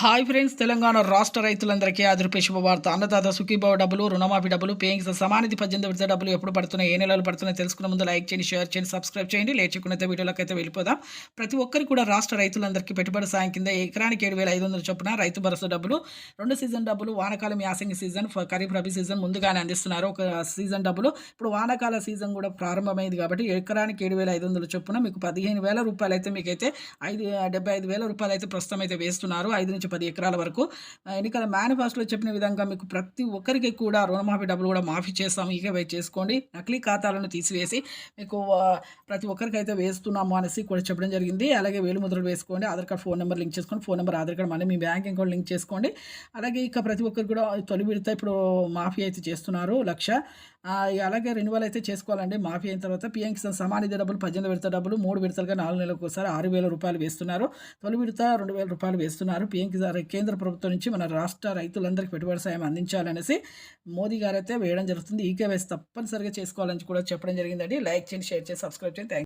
Hi friends, Telangana రాష్ట్ర రైతులందరికీ ఆదుర్పే శుభవార్త. అన్నదాత సుఖీభావ డబ్బులు, రుణమాఫీ డబ్బులు, పేయింగ్ సమానిధి 18 విడత డబ్బులు ఎప్పుడు పడుతున్నాయి, ఏ నెలలు పడుతున్నాయి తెలుసుకునే ముందు లైక్ చేయండి, షేర్ చేయండి, సబ్స్క్రైబ్ చేయండి. లేట్ చేయకుండా వీడియోలోకి అయితే వెళ్ళిపోదాం. ప్రతి ఒక్కరికి కూడా రాష్ట్ర రైతులందరికీ పెట్టుబడి సాయం కింద ఎకరానికి 7,500 చొప్పున రైతు భరోసా డబ్బులు, 2 సీజన్ డబ్బులు, వానాకాలం యాసంగి సీజన్, ఖరీఫ్ రబీ సీజన్ ముందుగానే అందిస్తున్నారు. ఒక సీజన్ డబ్బులు ఇప్పుడు వానాకాల సీజన్ కూడా ప్రారంభమైంది కాబట్టి ఎకరానికి 7,500 చొప్పున మీకు 15,000 రూపాయలు అయితే మీకైతే 75,000 రూపాయలు అయితే ప్రస్తుతం అయితే వేస్తున్నారు. 5 నుంచి 10 ఎకరాల వరకు. ఎన్నికల మేనిఫెస్టోలో చెప్పిన విధంగా మీకు ప్రతి ఒక్కరికి కూడా రుణమాఫీ డబ్బులు కూడా మాఫీ చేస్తాము, ఈకేవై చేసుకోండి, నకిలీ ఖాతాలను తీసివేసి మీకు ప్రతి ఒక్కరికైతే వేస్తున్నాము అనేసి కూడా చెప్పడం జరిగింది. అలాగే వేలుముద్రలు వేసుకోండి, Aadhaar card phone number link చేసుకోండి, ఫోన్ నెంబర్ ఆధార్ కార్డ్ మళ్ళీ మీ బ్యాంక్ అకౌంట్ లింక్ చేసుకోండి. అలాగే ఇక ప్రతి ఒక్కరికి కూడా తొలి విడత ఇప్పుడు మాఫీ అయితే చేస్తున్నారు 1,00,000. అలాగే రెన్యువల్ అయితే చేసుకోవాలండి. మాఫీ అయిన తర్వాత పీఎం కిసాన్ సమానిధి డబ్బులు 18 విడత డబ్బులు 3 విడతలుగా 4 నెలలకు ఒకసారి 6,000 రూపాయలు వేస్తున్నారు. తొలి విడత 2,000 రూపాయలు వేస్తున్నారు. పీఎం కిసాన్ కేంద్ర ప్రభుత్వం నుంచి మన రాష్ట్ర రైతులందరికీ పెట్టుబడి సాయం అందించాలనేసి మోదీ గారు అయితే వేయడం జరుగుతుంది. ఈకేవైసీ తప్పనిసరిగా చేసుకోవాలని కూడా చెప్పడం జరిగిందండి. లైక్ చేయండి, షేర్ చేసి, సబ్స్క్రైబ్ చేయండి.